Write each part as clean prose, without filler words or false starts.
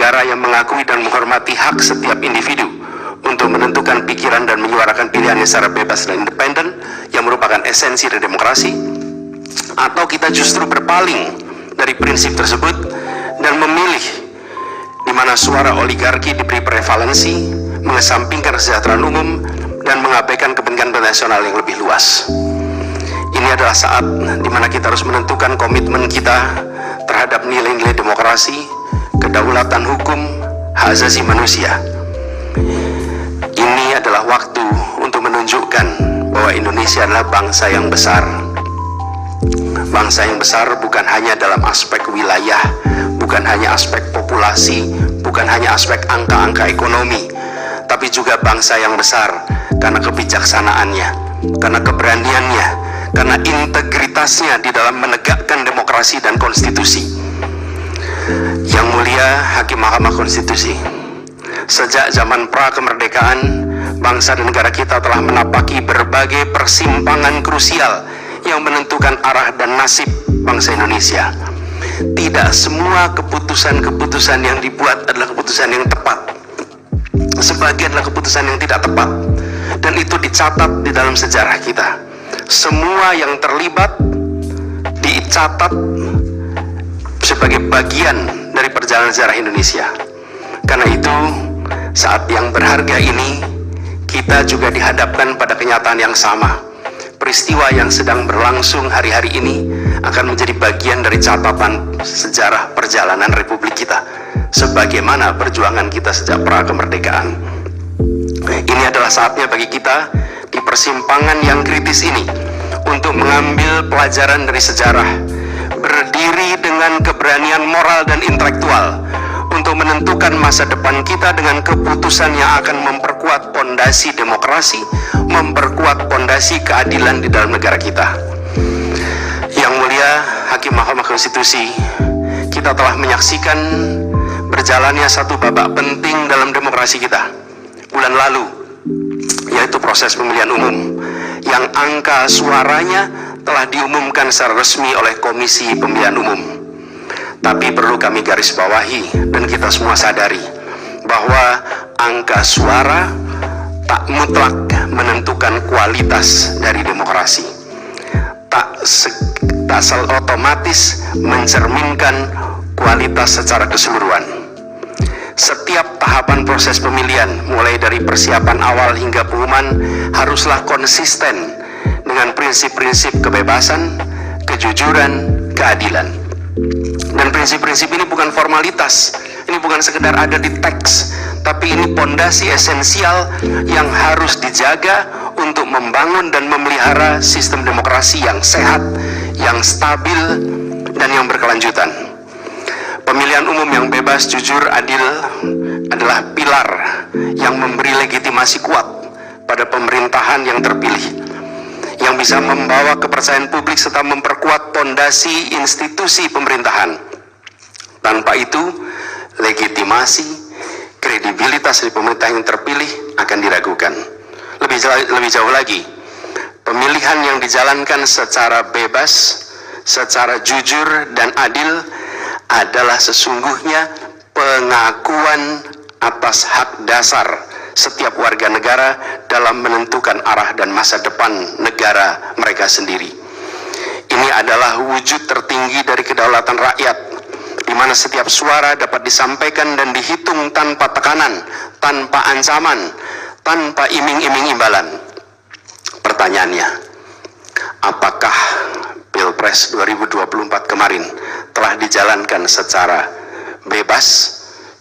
negara yang mengakui dan menghormati hak setiap individu untuk menentukan pikiran dan menyuarakan pilihannya secara bebas dan independen yang merupakan esensi dari demokrasi, atau kita justru berpaling dari prinsip tersebut dan memilih di mana suara oligarki diberi prevalensi, mengesampingkan kesejahteraan umum dan mengabaikan kepentingan nasional yang lebih luas. Ini adalah saat di mana kita harus menentukan komitmen kita terhadap nilai-nilai demokrasi, kedaulatan hukum, hak asasi manusia. Ini adalah waktu untuk menunjukkan bahwa Indonesia adalah bangsa yang besar. Bangsa yang besar bukan hanya dalam aspek wilayah, bukan hanya aspek populasi, bukan hanya aspek angka-angka ekonomi, tapi juga bangsa yang besar karena kebijaksanaannya, karena keberaniannya, karena integritasnya di dalam menegakkan demokrasi dan konstitusi. Yang mulia Hakim Mahkamah Konstitusi, sejak zaman pra-kemerdekaan, bangsa dan negara kita telah menapaki berbagai persimpangan krusial yang menentukan arah dan nasib bangsa Indonesia. Tidak semua keputusan-keputusan yang dibuat adalah keputusan yang tepat. Sebagian adalah keputusan yang tidak tepat, dan itu dicatat di dalam sejarah kita. Semua yang terlibat dicatat sebagai bagian dari perjalanan sejarah Indonesia. Karena itu, saat yang berharga ini, kita juga dihadapkan pada kenyataan yang sama. Peristiwa yang sedang berlangsung hari-hari ini akan menjadi bagian dari catatan sejarah perjalanan Republik kita, sebagaimana perjuangan kita sejak pra-kemerdekaan. Ini adalah saatnya bagi kita di persimpangan yang kritis ini untuk mengambil pelajaran dari sejarah, berdiri dengan keberanian moral dan intelektual untuk menentukan masa depan kita dengan keputusan yang akan memperkuat pondasi demokrasi, memperkuat pondasi keadilan di dalam negara kita. Yang mulia Hakim Mahkamah Konstitusi, kita telah menyaksikan berjalannya satu babak penting dalam demokrasi kita bulan lalu, yaitu proses pemilihan umum yang angka suaranya telah diumumkan secara resmi oleh Komisi Pemilihan Umum. Tapi perlu kami garis bawahi dan kita semua sadari bahwa angka suara tak mutlak menentukan kualitas dari demokrasi. Tak otomatis mencerminkan kualitas secara keseluruhan. Setiap tahapan proses pemilihan, mulai dari persiapan awal hingga pengumuman, haruslah konsisten dengan prinsip-prinsip kebebasan, kejujuran, keadilan. Dan prinsip-prinsip ini bukan formalitas, ini bukan sekedar ada di teks, tapi ini pondasi esensial yang harus dijaga untuk membangun dan memelihara sistem demokrasi yang sehat, yang stabil, dan yang berkelanjutan. Pemilihan umum yang bebas, jujur, adil adalah pilar yang memberi legitimasi kuat pada pemerintahan yang terpilih, yang bisa membawa kepercayaan publik serta memperkuat pondasi institusi pemerintahan. Tanpa itu, legitimasi, kredibilitas dari pemerintah yang terpilih akan diragukan. Lebih jauh lagi, pemilihan yang dijalankan secara bebas, secara jujur dan adil adalah sesungguhnya pengakuan atas hak dasar setiap warga negara dalam menentukan arah dan masa depan negara mereka sendiri. Ini adalah wujud tertinggi dari kedaulatan rakyat, di mana setiap suara dapat disampaikan dan dihitung tanpa tekanan, tanpa ancaman, tanpa iming-iming imbalan. Pertanyaannya, apakah Pilpres 2024 kemarin telah dijalankan secara bebas,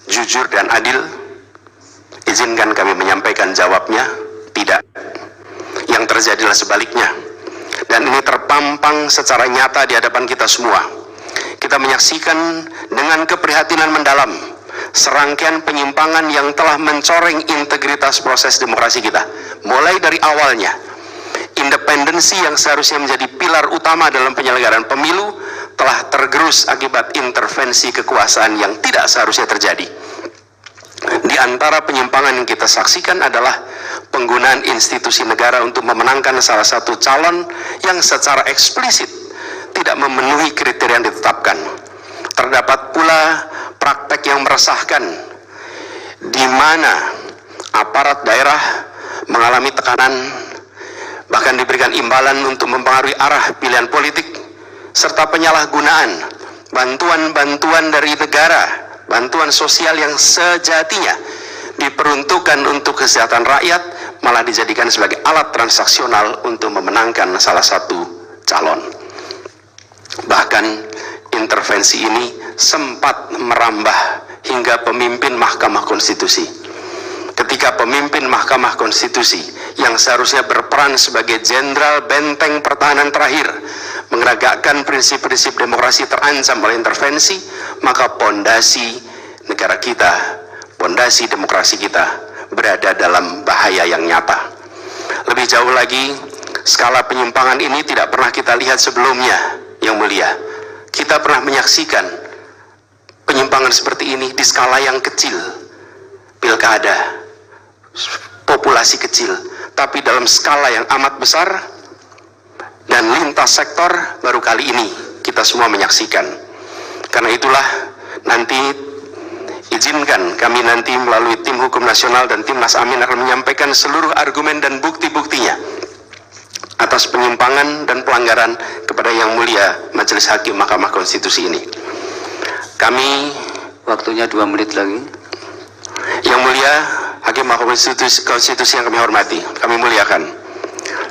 jujur, dan adil? Izinkan kami menyampaikan jawabnya, tidak. Yang terjadi adalah sebaliknya. Dan ini terpampang secara nyata di hadapan kita semua. Kita menyaksikan dengan keprihatinan mendalam serangkaian penyimpangan yang telah mencoreng integritas proses demokrasi kita. Mulai dari awalnya, independensi yang seharusnya menjadi pilar utama dalam penyelenggaraan pemilu telah tergerus akibat intervensi kekuasaan yang tidak seharusnya terjadi. Di antara penyimpangan yang kita saksikan adalah penggunaan institusi negara untuk memenangkan salah satu calon yang secara eksplisit tidak memenuhi kriteria yang ditetapkan. Terdapat pula praktek yang meresahkan di mana aparat daerah mengalami tekanan, bahkan diberikan imbalan untuk mempengaruhi arah pilihan politik, serta penyalahgunaan bantuan-bantuan dari negara, bantuan sosial yang sejatinya diperuntukkan untuk kesejahteraan rakyat, malah dijadikan sebagai alat transaksional untuk memenangkan salah satu calon. Bahkan intervensi ini sempat merambah hingga pemimpin Mahkamah Konstitusi. Ketika pemimpin Mahkamah Konstitusi yang seharusnya berperan sebagai jenderal benteng pertahanan terakhir menegakkan prinsip-prinsip demokrasi terancam oleh intervensi, maka pondasi negara kita, pondasi demokrasi kita berada dalam bahaya yang nyata. Lebih jauh lagi, skala penyimpangan ini tidak pernah kita lihat sebelumnya, Yang Mulia. Kita pernah menyaksikan penyimpangan seperti ini di skala yang kecil, pilkada, populasi kecil, tapi dalam skala yang amat besar dan lintas sektor baru kali ini kita semua menyaksikan. Karena itulah nanti izinkan kami nanti melalui tim hukum nasional dan Timnas Amin akan menyampaikan seluruh argumen dan bukti-buktinya atas penyimpangan dan pelanggaran kepada Yang Mulia Majelis Hakim Mahkamah Konstitusi ini. Kami, waktunya 2 menit lagi. Yang Mulia Hakim Mahkamah Konstitusi yang kami hormati, kami muliakan,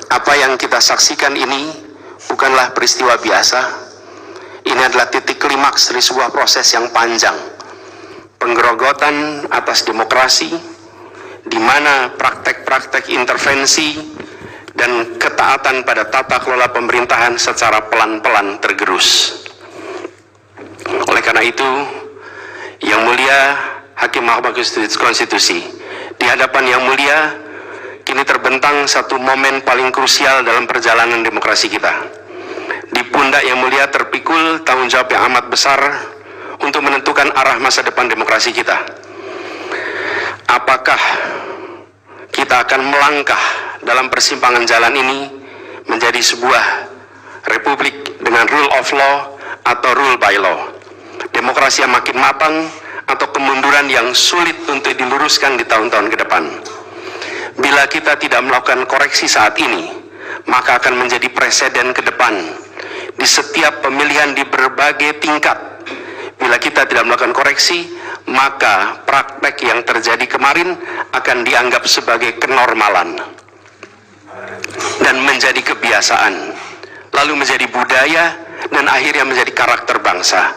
apa yang kita saksikan ini bukanlah peristiwa biasa. Ini adalah titik klimaks dari sebuah proses yang panjang, penggerogotan atas demokrasi, di mana praktek-praktek intervensi dan ketaatan pada tata kelola pemerintahan secara pelan-pelan tergerus. Oleh karena itu, Yang Mulia Hakim Mahkamah Konstitusi, di hadapan Yang Mulia kini terbentang satu momen paling krusial dalam perjalanan demokrasi kita. Di pundak Yang Mulia terpikul tanggung jawab yang amat besar untuk menentukan arah masa depan demokrasi kita. Apakah kita akan melangkah dalam persimpangan jalan ini menjadi sebuah republik dengan rule of law atau rule by law, demokrasi yang makin matang, atau kemunduran yang sulit untuk diluruskan di tahun-tahun ke depan? Bila kita tidak melakukan koreksi saat ini, maka akan menjadi presiden ke depan di setiap pemilihan di berbagai tingkat. Bila kita tidak melakukan koreksi, maka praktek yang terjadi kemarin akan dianggap sebagai kenormalan dan menjadi kebiasaan, lalu menjadi budaya, dan akhirnya menjadi karakter bangsa.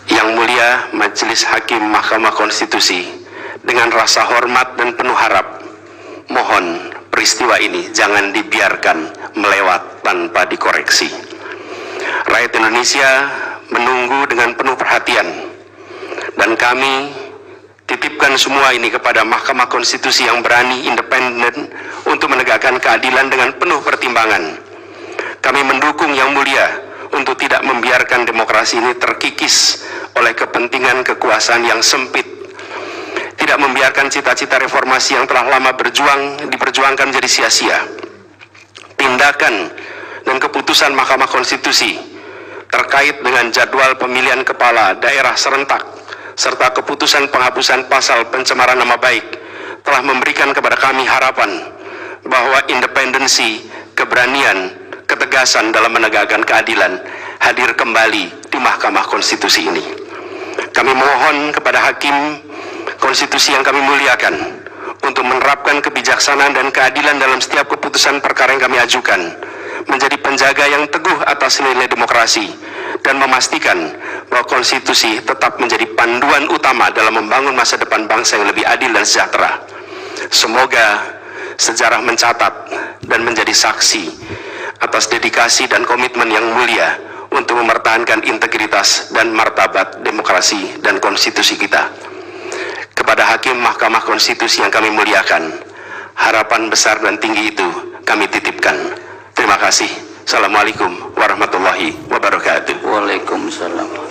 Yang Mulia Majelis Hakim Mahkamah Konstitusi, dengan rasa hormat dan penuh harap, mohon peristiwa ini jangan dibiarkan melewat tanpa dikoreksi. Rakyat Indonesia menunggu dengan penuh perhatian, dan kami titipkan semua ini kepada Mahkamah Konstitusi yang berani, independen, untuk menegakkan keadilan dengan penuh pertimbangan. Kami mendukung Yang Mulia untuk tidak membiarkan demokrasi ini terkikis oleh kepentingan kekuasaan yang sempit, tidak membiarkan cita-cita reformasi yang telah lama diperjuangkan menjadi sia-sia. Tindakan dan keputusan Mahkamah Konstitusi terkait dengan jadwal pemilihan kepala daerah serentak serta keputusan penghapusan pasal pencemaran nama baik telah memberikan kepada kami harapan bahwa independensi, keberanian, ketegasan dalam menegakkan keadilan hadir kembali di Mahkamah Konstitusi ini. Kami mohon kepada Hakim Konstitusi yang kami muliakan untuk menerapkan kebijaksanaan dan keadilan dalam setiap keputusan perkara yang kami ajukan, menjadi penjaga yang teguh atas nilai demokrasi, dan memastikan bahwa konstitusi tetap menjadi panduan utama dalam membangun masa depan bangsa yang lebih adil dan sejahtera. Semoga sejarah mencatat dan menjadi saksi atas dedikasi dan komitmen yang mulia untuk mempertahankan integritas dan martabat demokrasi dan konstitusi kita. Kepada Hakim Mahkamah Konstitusi yang kami muliakan, harapan besar dan tinggi itu kami titipkan. Terima kasih. Assalamualaikum warahmatullahi wabarakatuh. Waalaikumsalam.